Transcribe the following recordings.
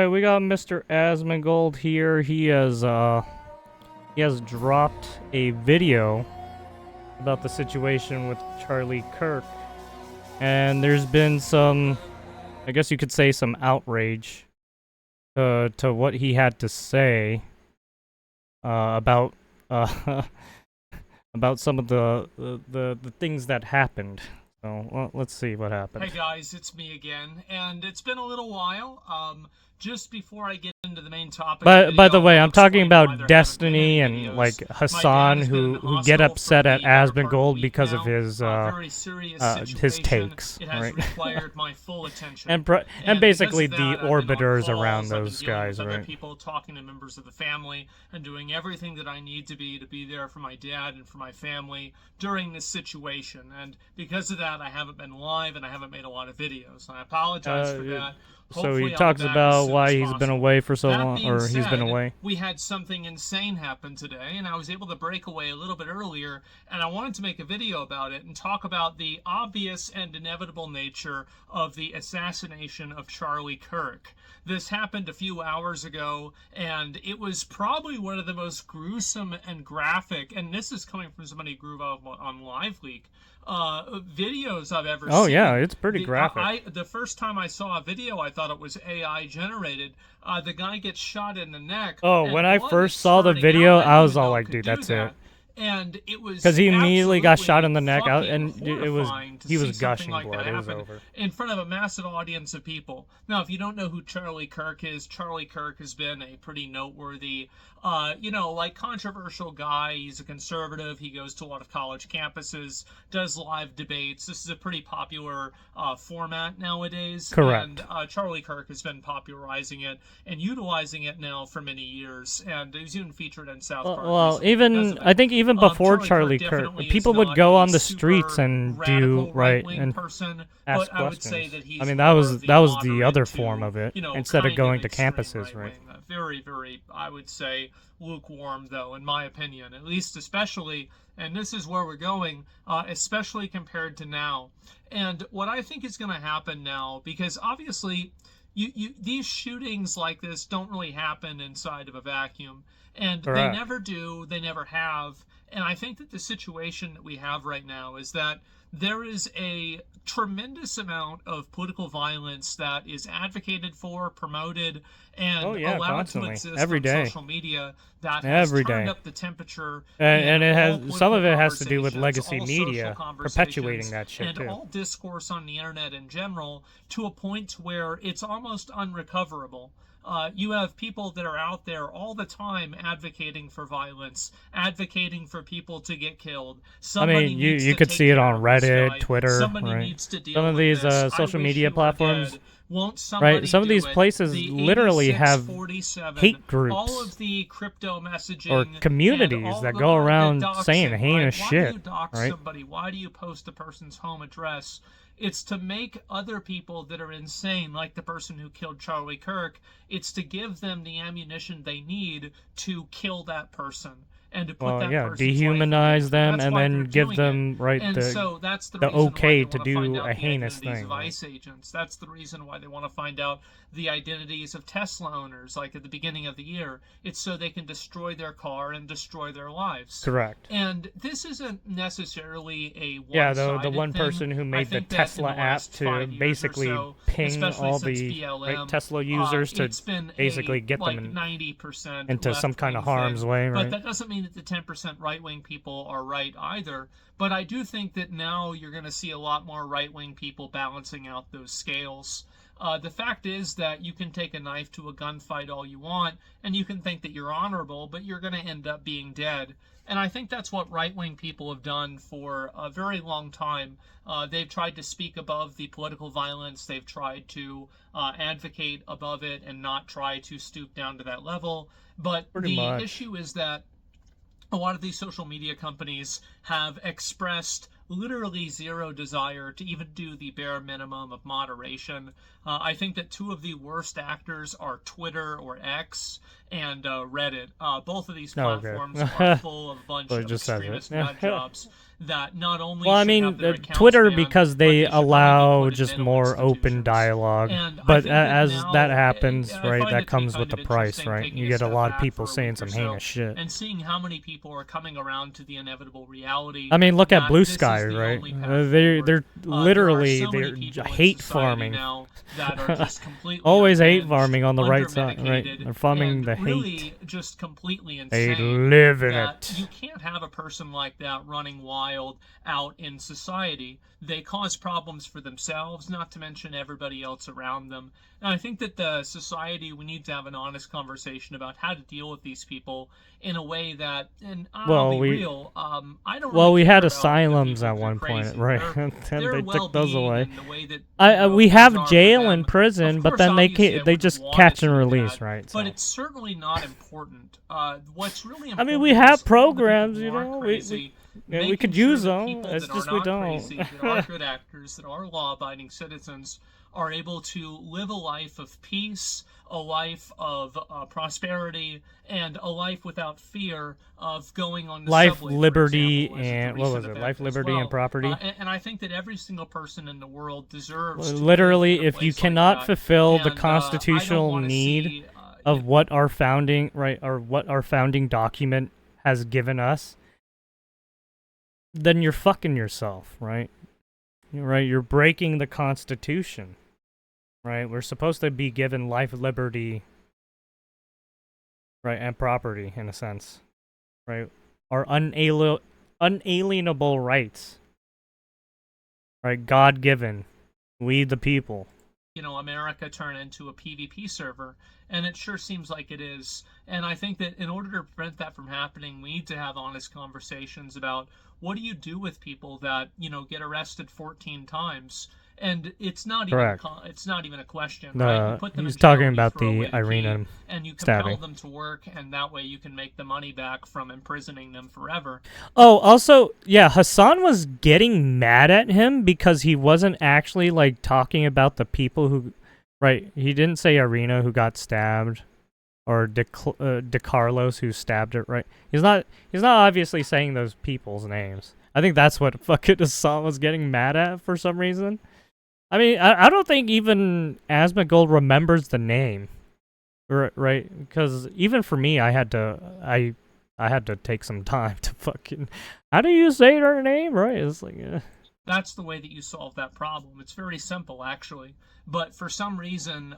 right, we got Mr. Asmongold here. He has dropped a video about the situation with Charlie Kirk, and there's been some, I guess you could say, some outrage to what he had to say about about some of the things that happened. So let's see what happened. Hey guys, it's me again, and it's been a little while. Just before I get into the main topic, by the way, I'm talking about Destiny and like Hassan who get upset at Asmongold because of his takes, it has right? required my full attention. and basically the orbiters around those guys, right? Other people, talking to members of the family, and doing everything that I need to be there for my dad and for my family during this situation. And because of that, I haven't been live and I haven't made a lot of videos. I apologize for that. So he talks about why he's been away for so long, or he's been away. We had something insane happen today, and I was able to break away a little bit earlier, and I wanted to make a video about it and talk about the obvious and inevitable nature of the assassination of Charlie Kirk. This happened a few hours ago, and it was probably one of the most gruesome and graphic, and this is coming from somebody who grew up on LiveLeak, videos I've ever seen. Oh yeah, it's pretty graphic. The first time I saw a video, I thought it was AI generated. The guy gets shot in the neck. Oh, when I first saw the video, I was all like, dude, that's it. And it was because he immediately got shot in the neck out, and he was gushing like blood. It was over in front of a massive audience of people. Now, if you don't know who Charlie Kirk is, Charlie Kirk has been a pretty noteworthy, like controversial guy. He's a conservative. He goes to a lot of college campuses, does live debates. This is a pretty popular format nowadays. Correct. And Charlie Kirk has been popularizing it and utilizing it now for many years, and he was even featured in South Park. Well, I think even before Charlie Kirk, people would go on the streets and do and ask questions. I mean, that was the other form of it, instead of going to campuses, right? Very, very, I would say, lukewarm, though, in my opinion, at least, especially, and this is where we're going, especially compared to now. And what I think is going to happen now, because obviously these shootings like this don't really happen inside of a vacuum, and Correct. They never do, they never have. And I think that the situation that we have right now is that there is a tremendous amount of political violence that is advocated for, promoted, and allowed to exist every day on social media that has turned up the temperature. And it has some of it has to do with legacy media perpetuating that shit too. And all discourse on the internet in general, to a point where it's almost unrecoverable. You have people that are out there all the time advocating for violence, advocating for people to get killed. You could see it on Reddit, Twitter, right? Some of these social media platforms, right? Some of these places literally have hate groups, all of the crypto messaging, or communities that go around saying heinous shit. Why do you dox somebody? Why do you post a person's home address? It's to make other people that are insane, like the person who killed Charlie Kirk, it's to give them the ammunition they need to kill that person. And to put dehumanize them and then give them the okay to do a heinous thing. Vice agents. That's the reason why they want to find out the identities of Tesla owners, like at the beginning of the year. It's so they can destroy their car and destroy their lives. Correct. And this isn't necessarily a one-sided the one person who made the Tesla app to basically ping all the Tesla users to basically get them 90% into some kind of harm's way, right? But that doesn't mean that the 10% right-wing people are right either. But I do think that now you're going to see a lot more right-wing people balancing out those scales. The fact is that you can take a knife to a gunfight all you want, and you can think that you're honorable, but you're going to end up being dead. And I think that's what right-wing people have done for a very long time. They've tried to speak above the political violence. They've tried to advocate above it and not try to stoop down to that level. But the issue is that a lot of these social media companies have expressed literally zero desire to even do the bare minimum of moderation. I think that two of the worst actors are Twitter or X and Reddit. Both of these platforms are full of a bunch of extremist nut jobs. that not only Well, I should mean, have their accounts Twitter, banned, because but they they should probably be allow put in just mental more open institutions. dialogue. And I But think that as that now, happens, I right, find that it to be comes with kind the of price, interesting right? taking You a get a step lot of back people for a saying week or some so heinous shit. and seeing how many people are coming around to the inevitable reality I mean, look at that Blue this Sky, is the right? only path They're forward. There are literally so many they're people in hate society farming. now that are just completely Always hate unhinged, farming on the right side, right? under-medicated, They're farming and the hate. really just completely They insane live in that it. you can't have a person like that running wild out in society. They cause problems for themselves, not to mention everybody else around them. And I think that the society, we need to have an honest conversation about how to deal with these people in a way that, and I'll Well, be we real, I don't well really we care had about the asylums people at who are one point, crazy. right? Their, And their they took those well-being away. and the way that We things have are for jail them. and prison, Of but course, then obviously, I they wouldn't just want catch it and to be release, that, right? but So. it's certainly not important. What's really I mean, important we have is all the people programs, who you aren't know. crazy, Yeah, we making could sure use that them. people It's that are just we not don't. crazy, that are good actors, that are law-abiding citizens, are able to live a life of peace, a life of prosperity, and a life without fear of going on the Life, subway, liberty, for example, as a and what was recent it? event Life, as liberty, and well. property. And I think that every single person in the world deserves to live Literally, in a if you place like cannot that. fulfill the And I don't constitutional want to need see of what our founding or what our founding document has given us, then you're fucking yourself, right? You're breaking the Constitution, right? We're supposed to be given life, liberty, right, and property, in a sense, right? Our unalienable rights, right? God-given, we the people. America turn into a PvP server, and it sure seems like it is. And I think that in order to prevent that from happening, we need to have honest conversations about what do you do with people that get arrested 14 times, and it's not even a question, right? You put them He's in jail, talking you about throw away the the Irina key, and you compel stabbing. them to work, and that way you can make the money back from imprisoning them forever. Oh, also, yeah, Hassan was getting mad at him because he wasn't actually like talking about the people who, right? He didn't say Irina who got stabbed, or De Carlos who stabbed her. Right? He's not obviously saying those people's names. I think that's what fucking Hassan was getting mad at for some reason. I mean, I don't think even Asmongold remembers the name, right? Because even for me, I had to take some time to fucking. How do you say her name? Right? It's like. That's the way that you solve that problem. It's very simple, actually. But for some reason,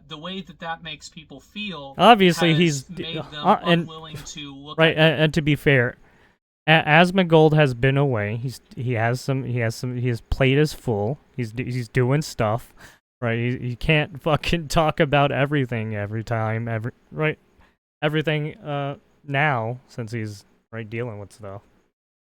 the way that makes people feel obviously has made them unwilling to look at it. And to be fair, Asmongold has been away. He has his plate is full. He's doing stuff, right? He can't fucking talk about everything every time, everything now, since he's dealing with stuff.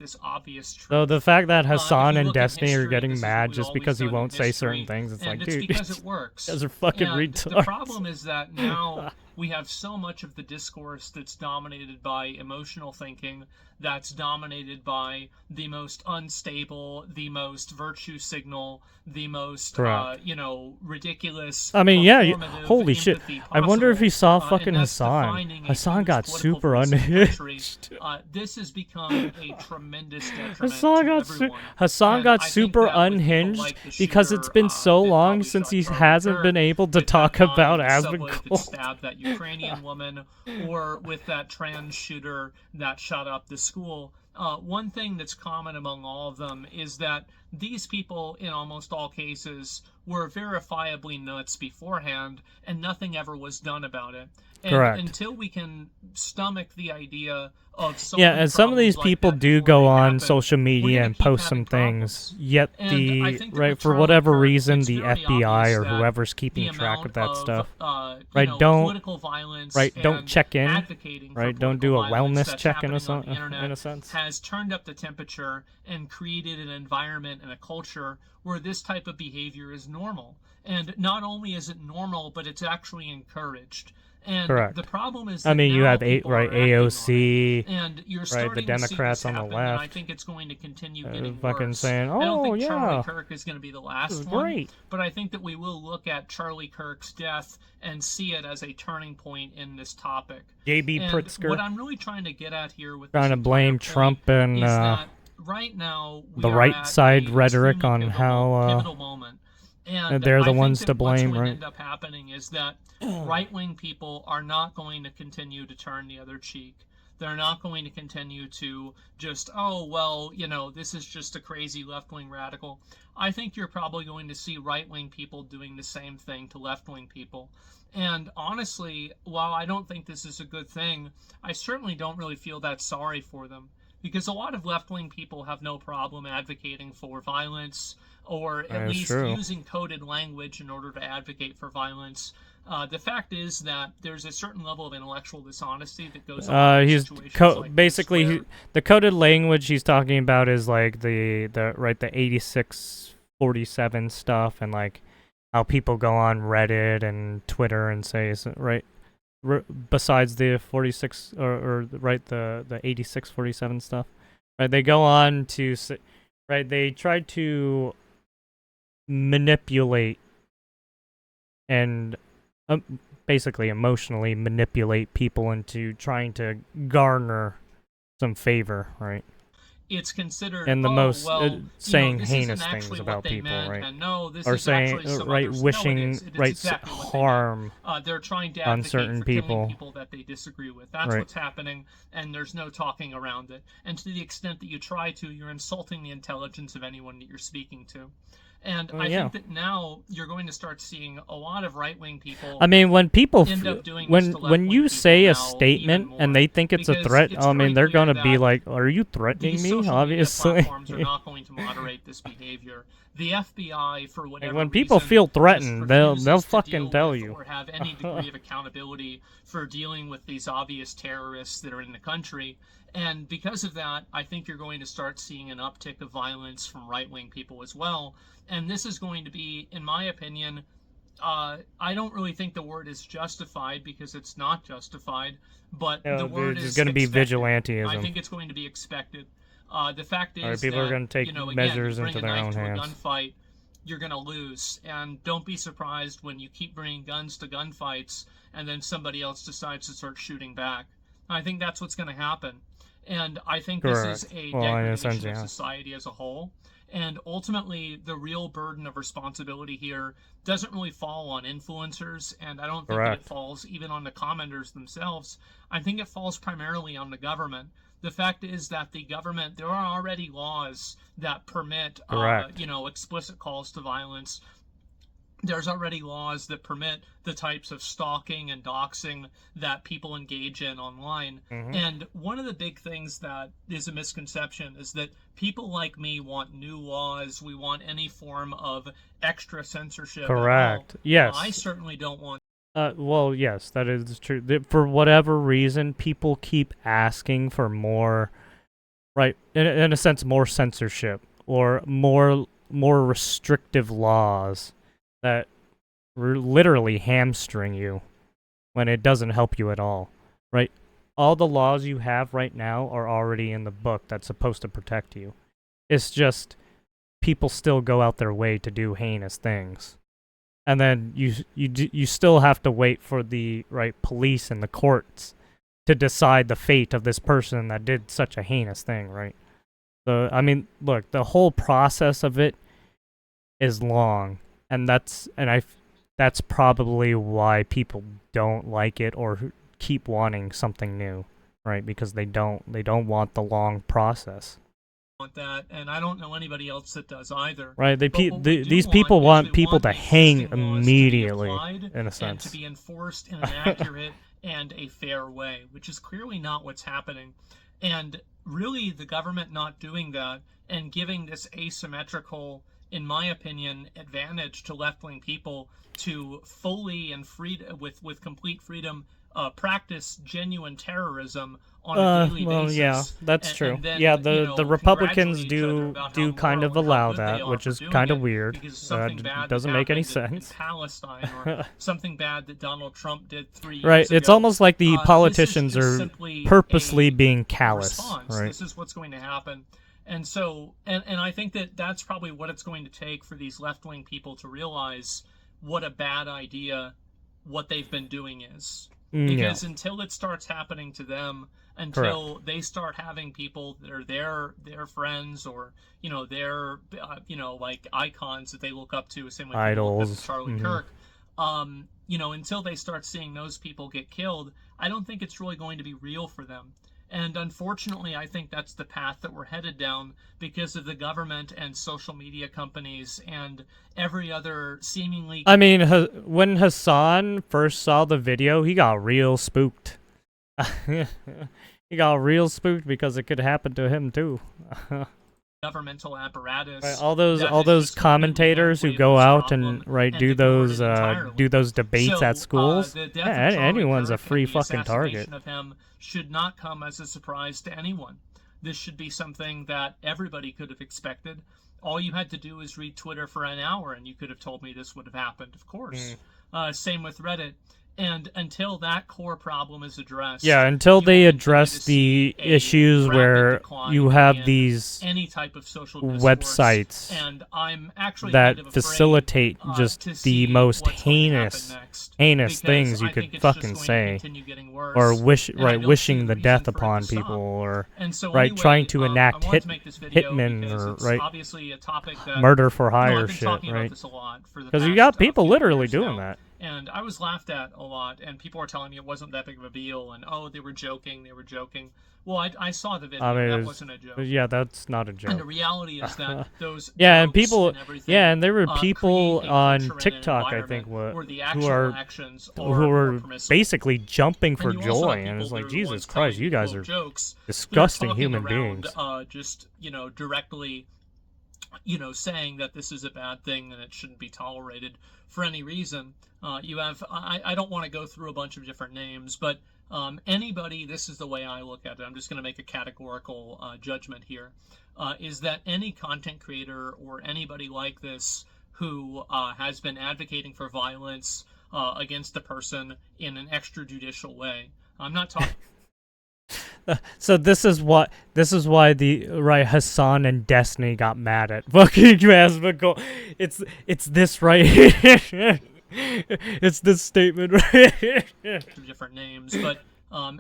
This obvious truth. So the fact that Hassan and look at Destiny history, are getting this is what mad we've just always because he done in won't say certain history, things, it's and like, it's dude, because it works. those are fucking And retards. the problem is that now we have so much of the discourse that's dominated by emotional thinking, that's dominated by the most unstable, the most virtue signal, the most ridiculous. I mean, yeah, holy shit! I wonder if he saw and fucking that's Hassan. defining a Hassan huge got political super voice in the unhinged. country. This has become a tremendous detriment Hassan to got everyone. Hassan And got I think super that with people unhinged like the because shooter, it's been so that long probably since shot he Charlie hasn't Kirk, been able to with talk that guy about in the subway that Asmongold. stabbed that Ukrainian woman, or with that trans shooter that shot up the school. One thing that's common among all of them is that these people, in almost all cases, were verifiably nuts beforehand, and nothing ever was done about it. And Correct. until we can stomach the idea of and some of these people do go on social we're media gonna and keep post having some things, problems. yet And I think that with for Charlie whatever Kirk, reason it's the very FBI obvious or that whoever's the keeping track amount of that stuff, don't political violence, don't and check in, advocating for don't do a political violence wellness that's check in happening on the in internet a sense. has turned up the temperature and created an environment and a culture where this type of behavior is normal. And not only is it normal, but it's actually encouraged. And Correct. the problem is, I mean, you have AOC, AOC, and you're the starting Democrats to see this on the happen, and I left, think it's going to continue getting fucking worse. saying, I don't "Oh think yeah, Charlie Kirk is going to be the this last is one, great." but I think that we will look at Charlie Kirk's death and see it as a turning point in this topic. JB And Pritzker what I'm really trying to get at here with trying this to blame entire Trump point and is that right now we The are right at side a rhetoric extremely on how pivotal moment. And they're the I think ones to that what's blame, going to right? end up happening is that right-wing people are not going to continue to turn the other cheek. They're not going to continue to just, oh, well, this is just a crazy left-wing radical. I think you're probably going to see right-wing people doing the same thing to left-wing people. And honestly, while I don't think this is a good thing, I certainly don't really feel that sorry for them, because a lot of left-wing people have no problem advocating for violence, or at That's least true. using coded language in order to advocate for violence. The fact is that there's a certain level of intellectual dishonesty that goes on in He's situations like this, basically where the coded language he's talking about is like the 8647 stuff, and like how people go on Reddit and Twitter and say right. Besides the 46 or right the 8647 stuff, right? They go on to right. They try to manipulate and basically emotionally manipulate people into trying to garner some favor, right? it's considered, And the oh, most well, saying this isn't heinous things actually what about they people, meant, right? and no, this Or is saying actually some right, others. No, it wishing is. It is right exactly what they mean. harm They're trying to on advocate certain for killing people, people that they disagree with. That's right? what's happening, and there's no talking around it. And to the extent that you try to, you're insulting the intelligence of anyone that you're speaking to. And I Yeah. think that now you're going to start seeing a lot of right-wing people I mean, when people end up doing this when to left-wing you people say a now even statement and more, they think it's a because threat, it's I mean, very they're clear gonna be that like, "Are you threatening these me?" social media Obviously. platforms are not going to moderate this behavior. The FBI, for Like, whatever when people reason, feel just threatened, they'll refuses to fucking deal tell with you. or have any degree of accountability for dealing with these obvious terrorists that are in the country. And because of that, I think you're going to start seeing an uptick of violence from right-wing people as well. And this is going to be, in my opinion, I don't really think the word is justified, because it's not justified, but the word There's is gonna be expected. I vigilantism. think it's going to be expected. The fact All right, is people are that, gonna take again, you measures bring into a their knife own to a hands. gunfight, you're going to lose. And don't be surprised when you keep bringing guns to gunfights and then somebody else decides to start shooting back. I think that's what's going to happen. And I think this is Correct. a Well, in a sense, degradation of yeah. society as a whole. And ultimately, the real burden of responsibility here doesn't really fall on influencers, and I don't think that it Correct. falls even on the commenters themselves. I think it falls primarily on the government. The fact is that the government, there are already laws that permit, Correct. explicit calls to violence. There's already laws that permit the types of stalking and doxing that people engage in online. Mm-hmm. And one of the big things that is a misconception is that people like me want new laws. We want any form of extra censorship at all. Correct. Yes. I certainly don't want. Well, yes, that is true. For whatever reason, people keep asking for more, right? In a sense, more censorship or more restrictive laws that literally hamstring you when it doesn't help you at all, right? All the laws you have right now are already in the book that's supposed to protect you. It's just people still go out their way to do heinous things. And then you still have to wait for the right police and the courts to decide the fate of this person that did such a heinous thing, right? So I mean, look, the whole process of it is long, and that's probably why people don't like it or keep wanting something new, right? Because they don't want the long process. Want that, and I don't know anybody else that does either. Right, these people We want people to the hang existing laws to be immediately, applied in a and sense. to be enforced in an accurate and a fair way, which is clearly not what's happening. And really, the government not doing that and giving this asymmetrical, in my opinion, advantage to left-wing people to fully and with complete freedom practice genuine terrorism on a daily Well, basis. yeah, that's true. And then, Yeah, the Republicans congratulate each other do about do how kind moral of and how allow good they that, are which for is doing kind of it, weird. because something bad Doesn't that make any happened sense. in Palestine, or something bad that Donald Trump did 3 years Right, ago. it's almost like the This politicians is are simply purposely a being callous, response. right? This is what's going to happen. And so, and I think that that's probably what it's going to take for these left-wing people to realize what a bad idea what they've been doing is. No. Because until it starts happening to them, until they start having people that are their friends, or their like icons that they look up to, same way people look up to Idols. Charlie Kirk, until they start seeing those people get killed, I don't think it's really going to be real for them. And unfortunately, I think that's the path that we're headed down because of the government and social media companies and every other seemingly... I mean, when Hassan first saw the video, he got real spooked. He got real spooked because it could happen to him too. governmental apparatus. Right, all those commentators who go out and do those debates at schools. Anyone's a free fucking target. Of him should not come as a surprise to anyone. This should be something that everybody could have expected. All you had to do is read Twitter for an hour, and you could have told me this would have happened. Of course. Same with Reddit. And until that core problem is addressed, until they address the issues where you have these any type of social websites and I'm actually that kind of facilitate just the most heinous things you could fucking say, or wishing the death upon people, or trying to enact hitmen, or obviously a topic that, murder for hire shit, right? Because you got people literally doing that. And I was laughed at a lot, and people were telling me it wasn't that big of a deal, and they were joking. Well, I saw the video. That wasn't a joke. Yeah, that's not a joke. And the reality is that those and people, and there were people on TikTok, I think, who were basically jumping for joy, and it's like, Jesus Christ, you guys are disgusting human beings. Just directly, saying that this is a bad thing and it shouldn't be tolerated for any reason. You have, I don't want to go through a bunch of different names, but anybody, this is the way I look at it, I'm just going to make a categorical judgment here, is that any content creator or anybody like this who has been advocating for violence against a person in an extrajudicial way, I'm not talking... So this is why Hassan and Destiny got mad at fucking Asmongold. It's this right here. It's this statement right here. Different names, but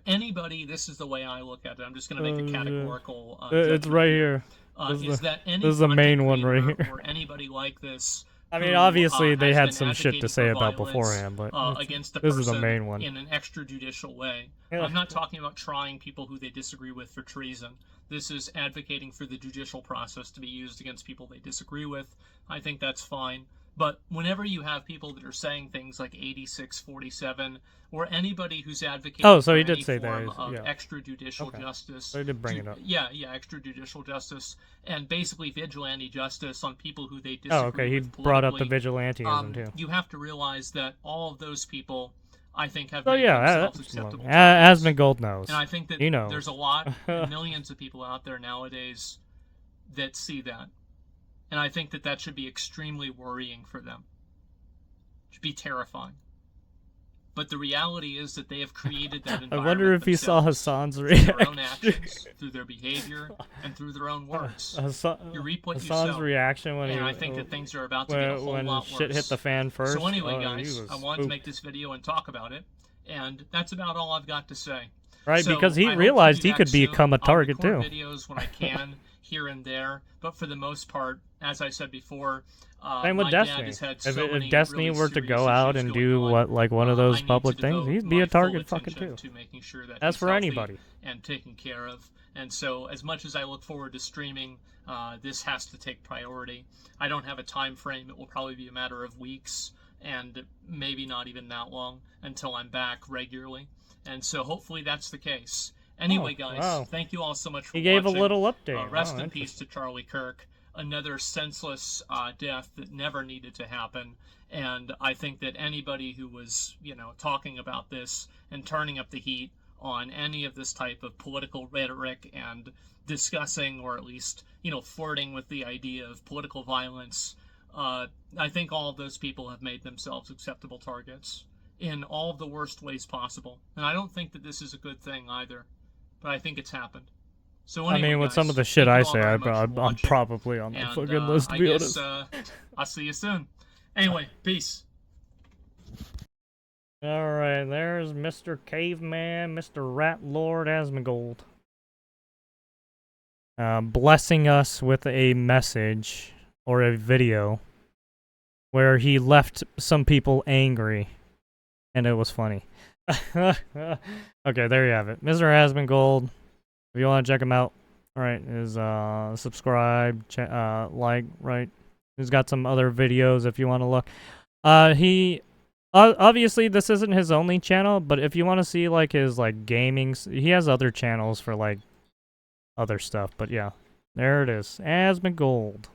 anybody, this is the way I look at it. I'm just going to make a categorical it's right here. This is the main one right here. Or anybody like this. I mean, obviously they had some shit to say about beforehand, but against this is the main one. In an extrajudicial way. I'm not talking about trying people who they disagree with for treason. This is advocating for the judicial process to be used against people they disagree with. I think that's fine. But whenever you have people that are saying things like 8647, or anybody who's advocating so he for did any say form that, of extrajudicial justice, so he did bring it up. Extrajudicial justice, and basically vigilante justice on people who they disagree he with brought up the vigilantism too. You have to realize that all of those people, I think, have made themselves acceptable. Asmongold knows. And I think that there's a lot, millions of people out there nowadays that see that. And I think that should be extremely worrying for them. It should be terrifying. But the reality is that they have created that environment. I wonder if he saw Hassan's reaction. Through their own actions, through their behavior, and through their own words. You reap what you sow. Hassan's reaction when I think that things are about to get a whole lot worse. When shit hit the fan first. So anyway, guys, I wanted to make this video and talk about it. And that's about all I've got to say. Right, because he realized he could become a target too. I'll record videos when I can, here and there, but for the most part, as I said before, same with Destiny. If Destiny were to go out and do one of those public things, he'd be a target fucking too. That's for anybody. And taken care of. And so, as much as I look forward to streaming, this has to take priority. I don't have a time frame. It will probably be a matter of weeks, and maybe not even that long until I'm back regularly. And so, hopefully, that's the case. Anyway, guys, thank you all so much for watching. He gave a little update. Rest in peace to Charlie Kirk. Another senseless death that never needed to happen. And I think that anybody who was, talking about this and turning up the heat on any of this type of political rhetoric and discussing, or at least, flirting with the idea of political violence, I think all of those people have made themselves acceptable targets in all of the worst ways possible. And I don't think that this is a good thing either. But I think it's happened. So anyway, with guys, some of the shit I say, I'm probably on that fucking list, to be honest. I'll see you soon. Anyway, peace. Alright, there's Mr. Caveman, Mr. Rat Lord Asmongold. Blessing us with a message or a video where he left some people angry, and it was funny. Okay, there you have it. Mr. Asmongold. If you want to check him out, alright, is subscribe, like, right? He's got some other videos if you want to look. He obviously this isn't his only channel, but if you want to see like his like gaming, he has other channels for like other stuff. But yeah, there it is, Asmongold.